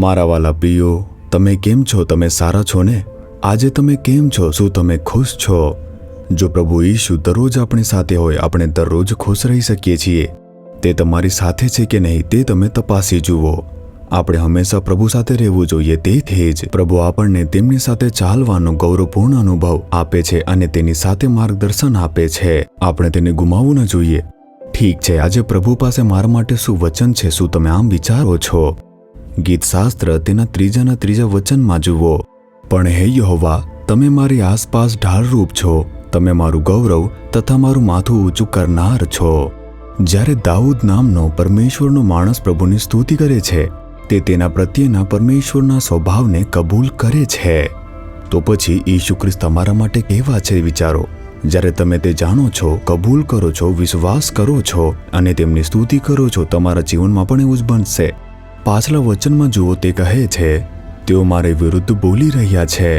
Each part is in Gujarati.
મારા વાલા પ્રિયો, તમે કેમ છો? તમે સારા છો ને? આજે તમે કેમ છો? શું તમે ખુશ છો? જો પ્રભુ ઈશુ દરરોજ આપણી સાથે હોય, આપણે દરરોજ ખુશ રહી શકીએ છીએ. તે તમારી સાથે છે કે નહીં તે તમે તપાસી જુઓ. આપણે હંમેશા પ્રભુ સાથે રહેવું જોઈએ. તેથી જ પ્રભુ આપણને તેમની સાથે ચાલવાનો ગૌરવપૂર્ણ અનુભવ આપે છે અને તેની સાથે માર્ગદર્શન આપે છે. આપણે તેને ગુમાવવું ન જોઈએ. ઠીક છે, આજે પ્રભુ પાસે મારા માટે શું વચન છે? શું તમે આમ વિચારો છો? ગીતશાસ્ત્ર તેના 3 વચનમાં જુઓ. પણ હે યહોવા, તમે મારી આસપાસ ઢાલરૂપ છો. તમે મારું ગૌરવ તથા મારું માથું ઊંચું કરનાર છો. જ્યારે દાઉદ નામનો પરમેશ્વરનો માણસ પ્રભુની સ્તુતિ કરે છે, તે તેના પ્રત્યેના પરમેશ્વરના સ્વભાવને કબૂલ કરે છે. તો પછી ઈસુ ખ્રિસ્ત તમારા માટે કેવા છે વિચારો. જ્યારે તમે તે જાણો છો, કબૂલ કરો છો, વિશ્વાસ કરો છો અને તેમની સ્તુતિ કરો છો, તમારા જીવનમાં પણ એવું જ બનશે. પાછલા વચનમાં જુઓ, તે કહે છે, તેઓ મારી વિરુદ્ધ બોલી રહ્યા છે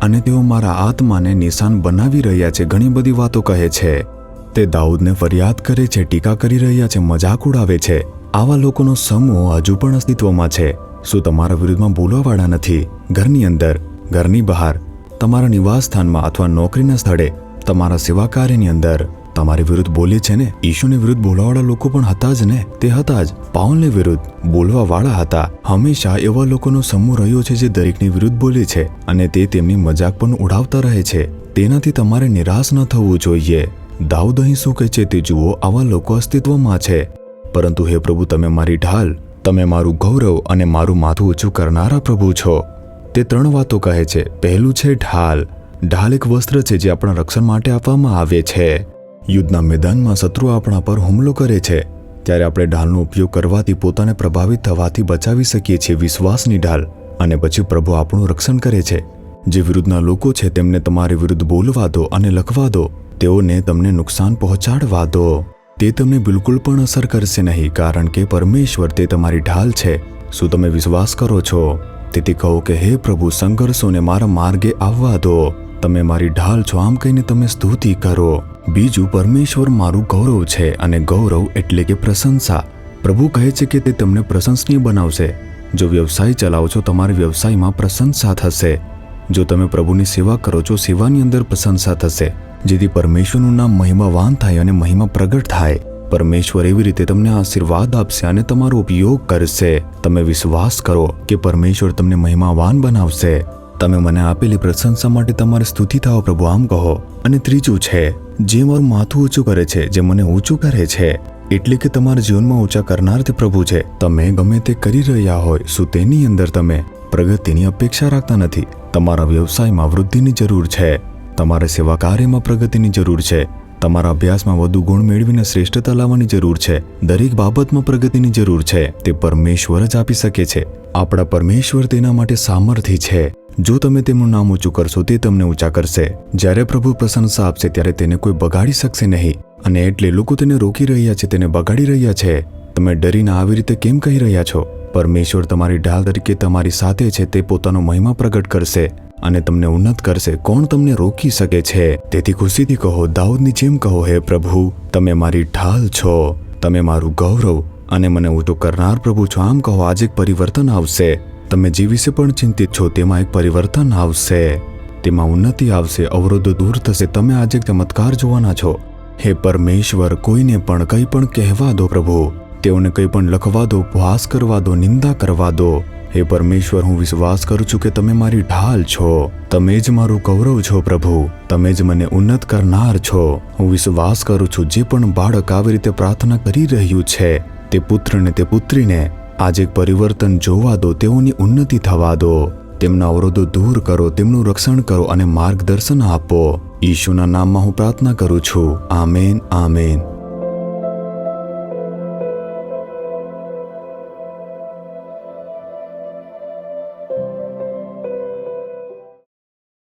અને તેઓ મારા આત્માને નિશાન બનાવી રહ્યા છે. ઘણી બધી વાતો કહે છે. તે દાઉદને ફરિયાદ કરે છે, ટીકા કરી રહ્યા છે, મજાક ઉડાવે છે. આવા લોકોનો સમૂહ હજુ પણ અસ્તિત્વમાં છે. શું તમારા વિરુદ્ધમાં બોલવાવાળા નથી? ઘરની અંદર, ઘરની બહાર, તમારા નિવાસ સ્થાનમાં અથવા નોકરીના સ્થળે, તમારા સેવા કાર્યની અંદર તમારી વિરુદ્ધ બોલે છે ને? ઈશુની વિરુદ્ધ બોલવાવાળા લોકો પણ હતા જ ને. તે હતા જ. પાઉલને વિરુદ્ધ બોલવાવાળા હતા. હંમેશા એવા લોકોનો સમૂહ રહ્યો છે જે દરેકની વિરુદ્ધ બોલે છે અને તે તેમની મજાક પણ ઉડાવતા રહે છે. તેનાથી તમારે નિરાશ ન થવું જોઈએ. દાઉદ અહીં શું કહે છે તે જુઓ. આવા લોકો અસ્તિત્વમાં છે. પરંતુ હે પ્રભુ, તમે મારી ઢાલ, તમે મારું ગૌરવ અને મારું માથું ઊંચું કરનારા પ્રભુ છો. તે 3 વાતો કહે છે. પહેલું છે ઢાલ. ઢાલ એક વસ્ત્ર છે જે આપણા રક્ષણ માટે આપવામાં આવે છે. યુદ્ધના મેદાનમાં શત્રુ આપણા પર હુમલો કરે છે ત્યારે આપણે ઢાલનો ઉપયોગ કરવાથી પોતાને પ્રભાવિત થવાથી બચાવી શકીએ છીએ. વિશ્વાસની ઢાલ. અને પછી પ્રભુ આપણું રક્ષણ કરે છે. જે વિરુદ્ધના લોકો છે તેમને તમારી વિરુદ્ધ બોલવા દો અને લખવા દો. તેઓને તમને નુકસાન પહોંચાડવા દો. તે તમને બિલકુલ પણ અસર કરશે નહીં, કારણ કે પરમેશ્વર તે તમારી ઢાલ છે. શું તમે વિશ્વાસ કરો છો? તેથી કહો કે હે પ્રભુ, સંઘર્ષોને મારા માર્ગે આવવા દો. તમે મારી ઢાલ છો. આમ કહીને તમે સ્તુતિ કરો. બીજું, પરમેશ્વર મારું ગૌરવ છે અને ગૌરવ એટલે કે પ્રશંસા. પ્રભુ કહે છે કે તે તમને પ્રશંસનીય બનાવશે. જો વ્યવસાય ચલાવો છો, તમારા વ્યવસાયમાં પ્રશંસા થશે. જો તમે પ્રભુની સેવા કરો છો, સેવાની અંદર પ્રશંસા થશે, જેથી પરમેશ્વરનું નામ મહિમાવાન થાય અને મહિમા પ્રગટ થાય. પરમેશ્વર એવી રીતે તમને આશીર્વાદ આપશે અને તમારો ઉપયોગ કરશે. તમે વિશ્વાસ કરો કે પરમેશ્વર તમને મહિમાવાન બનાવશે. તમે મને આપેલી પ્રશંસા માટે તમારે સ્તુતિ થાઓ પ્રભુ, આમ કહો. અને ત્રીજું છે, જે મારું માથું ઊંચું કરે છે, જે મને ઊંચું કરે છે, એટલે કે તમારા જીવનમાં ઊંચા કરનાર તે પ્રભુ છે. તમે ગમે તે કરી રહ્યા હોય, શું તેની અંદર તમે પ્રગતિની અપેક્ષા રાખતા નથી? તમારા વ્યવસાયમાં વૃદ્ધિની જરૂર છે. તમારા સેવા કાર્યમાં પ્રગતિની જરૂર છે. તમારા અભ્યાસમાં વધુ ગુણ મેળવીને શ્રેષ્ઠતા લાવવાની જરૂર છે. દરેક બાબતમાં પ્રગતિની જરૂર છે. તે પરમેશ્વર જ આપી શકે છે. આપણા પરમેશ્વર તેના માટે સામર્થ્ય છે. જો તમે તેમનું નામ ઊંચું કરશો, તે તમને ઊંચા કરશે. જ્યારે પ્રભુ પ્રશંસા આપશે ત્યારે તેને કોઈ બગાડી શકશે નહીં. અને એટલે લોકો તેને રોકી રહ્યા છે, તેને બગાડી રહ્યા છે. તમે ડરીને આવી રીતે કેમ કહી રહ્યા છો? પરમેશ્વર તમારી ઢાલ તરીકે તમારી સાથે છે. તે પોતાનો મહિમા પ્રગટ કરશે અને તમને ઉન્નત કરશે. કોણ તમને રોકી શકે છે? તેથી ખુશીથી કહો, દાઉદની જેમ કહો, હે પ્રભુ, તમે મારી ઢાલ છો, તમે મારું ગૌરવ અને મને ઊંચું કરનાર પ્રભુ છો. આમ કહો. આજે એક પરિવર્તન આવશે. તમે જે વિશે પણ ચિંતિત છો તેમાં એક પરિવર્તન આવશે. તેમાં ઉન્નતિ આવશે. અવરોધો દૂર થશે. તમે આજે એક ચમત્કાર જોવાના છો. હે પરમેશ્વર, કોઈને પણ કંઈ પણ કહેવા દો પ્રભુ. તેઓને કંઈ પણ લખવા દો, ઉપહાસ કરવા દો, નિંદા કરવા દો. હે પરમેશ્વર, હું વિશ્વાસ કરું છું કે તમે મારી ઢાલ છો. તમે જ મારું ગૌરવ છો પ્રભુ. તમે જ મને ઉન્નત કરનાર છો. હું વિશ્વાસ કરું છું જે પણ બાળક આવી રીતે પ્રાર્થના કરી રહ્યું છે, તે પુત્રને, તે પુત્રીને આજે એક પરિવર્તન જોવા દો. તેઓની ઉન્નતિ થવા દો. તેમના અવરોધો દૂર કરો. તેમનું રક્ષણ કરો અને માર્ગદર્શન આપો. ઈશુના નામમાં હું પ્રાર્થના કરું છું. Amen, amen.